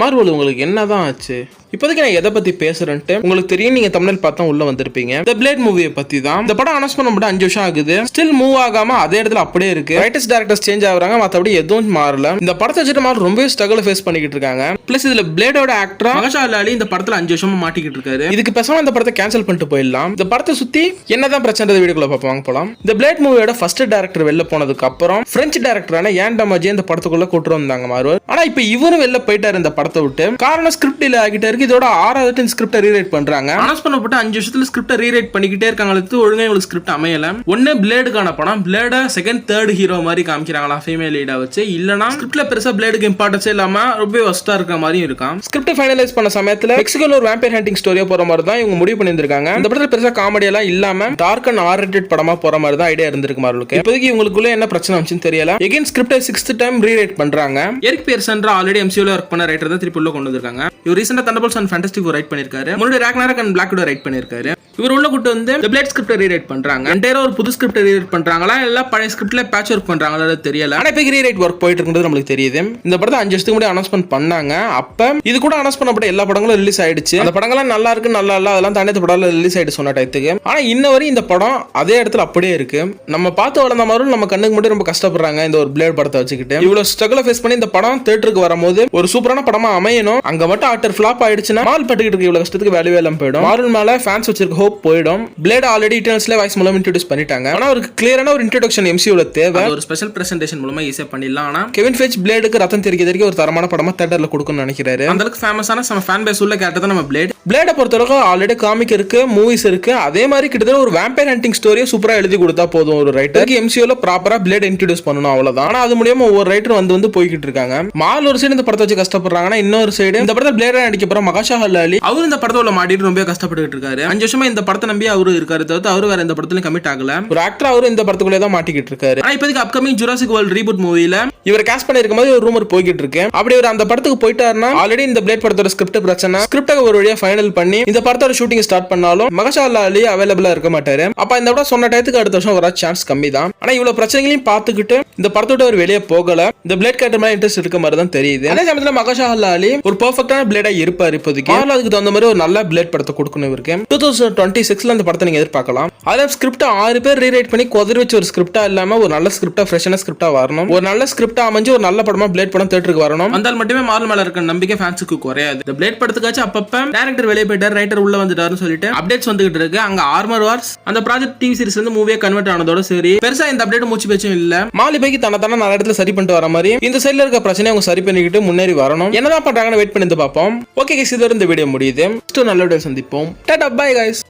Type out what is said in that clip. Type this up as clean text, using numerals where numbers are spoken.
Marvel உங்களுக்கு என்னதான் ஆச்சு? இப்போதைக்கு நான் எதை பத்தி பேசுறேன்ட்டு உங்களுக்கு தெரியும். நீங்க தமிழ் பார்த்தா உள்ள வந்திருப்பீங்க. தி பிளேட் மூவியை பத்தி தான். இந்த படம் அனௌன்ஸ் பண்ண மட்டும் 5 வருஷம் ஆகுது. ஸ்டில் மூவ் ஆகாம அதே இடத்துல அப்படியே இருக்கு. ரைட்டர்ஸ் டைரக்டர்ஸ் சேஞ்ச் ஆகுறாங்க, மத்தபடி எதுவும் மாறல. இந்த படத்தை வச்சுட்டு மாதிரி ரொம்ப ஸ்ட்ரகிள் ஃபேஸ் பண்ணிக்கிட்டு இருக்காங்க. பிளஸ் இதுல பிளேடோட ஆக்டரா மகஷாலா அலி இந்த படத்துல 5 வருஷமா மாட்டிக்கிட்டு இருக்காரு. இதுக்கு பேசாம இந்த படத்தை கேன்சல் பண்ணிட்டு போயிடலாம். இந்த படத்தை சுத்தி என்னதான் பிரச்சனை வீடியோக்குள்ள பார்ப்பாங்க போலாம். இந்த பிளேட் மூவியோட ஃபர்ஸ்ட் டைரக்டர் வெளில போனதுக்கு அப்புறம் பிரெஞ்சு டைரக்டரான ஏன் டமாஜி இந்த படத்துக்குள்ள கூட்டு வந்தாங்க மார்வல். ஆனா இப்ப இவரும் வெளில போயிட்டாரு இந்த படத்தை விட்டு. காரணம் ஸ்கிரிப்ட் இல்ல ஆகிட்டே இருக்கு. இதோட 6வது ஸ்கிரிப்டை ரீரைட் பண்றாங்க. அனௌன்ஸ் பண்ணப்பட்ட 5 வருஷத்துல ஸ்கிரிப்டை ரீரைட் பண்ணிக்கிட்டே இருக்காங்க. ஒழுங்கா உங்களுக்கு ஸ்கிரிப்ட் அமையல. ஒண்ணு பிளேடுக்கான படம், பிளேட செகண்ட் தேர்ட் ஹீரோ மாதிரி காமிக்கிறாங்களா ஃபீமேல் லீடா வச்சு. இல்லனா ஸ்கிரிப்ட்ல பெருசா பிளேடுக்கு இம்பார்ட்டன்ஸ் இல்லாம ரொம்ப வஸ்டா இருக்க மாதிரியும் இருக்கும். ஸ்கிரிப்ட் ஃபைனலைஸ் பண்ண சமயத்துல மெக்சிகோல ஒரு வேம்பயர் ஹண்டிங் ஸ்டோரியா போற மாதிரி தான் இவங்க முடிவு பண்ணியிருக்காங்க. இந்த படத்துல பெருசா காமெடி எல்லாம் இல்லாம டார்க் அண்ட் ஆர்-ரேட்டட் படமா போற மாதிரி தான் ஐடியா இருந்திருக்கு மார்வலுக்கு. இப்போதைக்கு இவங்களுக்குள்ள என்ன பிரச்சனை வந்துச்சுன்னு தெரியல. எகைன் ஸ்கிரிப்டை 6th டைம் ரீரைட் பண்றாங்க. எரிக் பியர்சன் ஆல்ரெடி MCU ல ஒர்க் பண்ண ரைட்டர் தான் திருப்பி உள்ள கொண்டு வந்திருக்காங்க. இவர் ரீசெண்டா தண்டர்போல்ட்ஸ் அண்ட் ஃபேண்டாஸ்டிக் ரைட் பண்ணிருக்காரு. முன்னாடி ராக்னாரக் அண்ட் பிளாக் விடோ ரைட் பண்ணிருக்காரு. இவர் உள்ள கூட்டு வந்து தி பிளேட் ஸ்கிரிப்டை ரீரைட் பண்றாங்க. என்டையரா ஒரு புது ஸ்கிரிப்டை ரீரைட் பண்றாங்களா இல்ல பழைய ஸ்கிரிப்ட்ல பேட்ச் ஒர்க் பண்றாங்களா தெரியல. ஆனா இப்போ ரீரைட் ஒர்க் போயிட்டு இருக்குறது நமக்கு தெரியுது. இந்த படத்தை 5 வருஷத்துக்கு முன்னாடி அனௌன்ஸ்மென்ட் பண்ணாங்க. அப்ப இது கூட அனௌன்ஸ் பண்ணப்பட்ட எல்லா படங்களும் ரிலீஸ் ஆயிடுச்சு. அந்த படங்கள்லாம் நல்லா இருக்கு நல்லா இல்ல அதெல்லாம் தாண்டி படம் ரிலீஸ் ஆயிடுச்சு சொன்ன டைத்துக்கு. ஆனா இன்ன வரை இந்த படம் அதே இடத்துல அப்படியே இருக்கு. நம்ம பார்த்து வளர்ந்த மாதிரி நம்ம கண்ணுக்கு மட்டும் ரொம்ப கஷ்டப்படுறாங்க. இந்த ஒரு பிளேட் படத்தை வச்சுக்கிட்டு இவ்வளவு ஸ்ட்ரகிள் ஃபேஸ் பண்ணி இந்த படம் தியேட்டருக்கு வரும்போது ஒரு சூப்பரான படமா அமையணும். அங்க மட்டும் ஆட்டர் ஃபிளாப் ஆயிடுச்சுன்னா மால் பட்டுக்கிட்டு இருக்க இவ்வளவு கஷ்டத்துக்கு வேல்யூ எல்லாம் போயிடும். மார்வல் மேல ஃபேன்ஸ் வச்சிருக்க ஹோப் போயிடும். பிளேட் ஆல்ரெடி இட்டர்னல்ஸ்ல வாய்ஸ் மூலமா இன்ட்ரோ듀ஸ் பண்ணிட்டாங்க. ஆனா ஒரு கிளியரான ஒரு இன்ட்ரோடக்ஷன் MCU ல தேவை. ஒரு ஸ்பெஷல் பிரசன்டேஷன் மூலமா ஈஸியா பண்ணிடலாம். ஆனா கெவின் ஃபெய்ஜ் பிளேடுக்கு ரத்தம் தெரிக்க ஒரு தரமான படமா தியேட்டர்ல கொடுக்கணும்னு நினைக்கிறாரு. அந்த அளவுக்கு ஃபேமஸான நம்ம ஃபேன் பேஸ் உள்ள கேரக்டர் தான் நம்ம பிளேட பொறுத்தவரைக்கும் ஆல்ரெடி காமிக் இருக்கு, மூவிஸ் இருக்கு. அதே மாதிரி கிட்டத்தட்ட ஒரு வேம்பயர் ஹண்டிங் ஸ்டோரியை சூப்பரா எழுதி கொடுத்தா போதும் ஒரு ரைட்டருக்கு. MCU ல ப்ராப்பரா பிளேட் இன்ட்ரோ듀ஸ் பண்ணணும் அவ்வளவுதான். ஆனா அது மூலமா ஒவ்வொரு ரைட்டர் வந்து போய்கிட்டு இருக்காங்க. மால் ஒரு சைடு இந்த படத்தை வச்சு கஷ்டப்படுறாங்கன்னா இன்னொரு சைடு இந்த படத்தை பிளேட நடிக்க போற மகஷாலா அலி அவர் இந்த படத்தை உள்ள மாட்டிட்டு ரொம்ப கஷ்டப்பட்டு இருக்காரு. 5 வருஷமா இந்த படத்தை நம்பி அவரு இருக்காரு தவிர அவரு வேற இந்த படத்துல கமிட் ஆகல. ஒரு ஆக்டர் அவரு இந்த படத்துக்குள்ளே தான் மாட்டிக்கிட்டு இருக்காரு. ஆனா இப்போதைக்கு அப்கமிங் ஜுராசிக் வேர்ல்ட் ரீபூட் மூவில இவர் கேஸ்ட் பண்ணிருக்கும் போது ஒரு ரூமர் போய்கிட்டு இருக்கு. அப்படி ஒரு அந்த படத்துக்கு போயிட்டாருன்னா ஆல்ரெடி இந்த பிளேட் படத்தோட ஸ்கிரிப்ட் பிரச்சனை ஸ்கிரிப்டை ஒரு வழியா ஃபைனல் பண்ணி இந்த படத்தோட ஷூட்டிங் ஸ்டார்ட் பண்ணாலும் மகஷாலா அலி அவைலபிளா இருக்க மாட்டாரு. அப்ப இந்த படம் சொன்ன டயத்துக்கு அடுத்த வருஷம் வர சான்ஸ் கம்மி தான். ஆனா இவ்வளவு பிரச்சனைகளையும் பார்த்துக்கிட்டு இந்த படத்தோட ஒரு வெளியே போகல. இந்த பிளேட் கேரக்டர் மேல இன்ட்ரெஸ்ட் இருக்க மாதிரி தான் தெரியுது. அதே சமயத்துல மகஷாலா அலி ஒரு பெர்ஃபெக்ட்டான பிளேடா இருப்பாரு. இப்போதைக்கு அதுக்கு தகுந்த மாதிரி ஒரு நல்ல பிளேட் படத்தை கொடுக்கணும் இருக்கு. 2026ல அந்த படத்தை நீங்க எதிர்பார்க்கலாம். அதுல ஸ்கிரிப்ட் 6 பேர் ரீரைட் பண்ணி கொதறி வச்சு ஒரு ஸ்கிரிப்டா இல்லாம ஒரு நல்ல ஸ்கிரிப்டா ஃப்ரெஷ்ஷான ஸ்கிரிப்டா வரணும். ஒரு நல்ல ஸ்கிரிப்டா அமைஞ்சு ஒரு நல்ல படமா பிளேட் படம் தியேட்டருக்கு வரணும். வந்தால் மட்டுமே மார்வல் மேல இருக்க நம்பிக்கை ஃபேன்ஸுக்கு குறையாது. இந்த பிளேட் படத்துக்காச்சும் அப்பப்ப டைரக்டர் வெளியே போயிட்டார், ரைட்டர் உள்ள வந்துட்டாருன்னு சொல்லிட்டு அப்டேட்ஸ் வந்துகிட்டு இருக்கு. அங்க ஆர்மர் வார்ஸ் அந்த ப்ராஜெக்ட் டிவி சீரிஸ்ல இருந்து மூவியா கன்வெர்ட் ஆனதோட சரி பெருசா இந்த அப்டேட் மூச்சு பேச்சும் இல்ல. மாலிபைக்கு தனத்தான நல்ல இடத்துல சரி பண்ணிட்டு வர மாதிரி இந்த சைடுல இருக்க பிரச்சனையை அவங்க சரி பண்ணிக்கிட்டு முன்னேறி வரணும். என்னதான் பண்றாங்கன்னு வெயிட் பண்ணி பார்ப்போம். ஓகே கைஸ், இதோட இந்த வீடியோ முடியுது. நல்ல வீடியோ சந்திப்போம். Tata bye guys.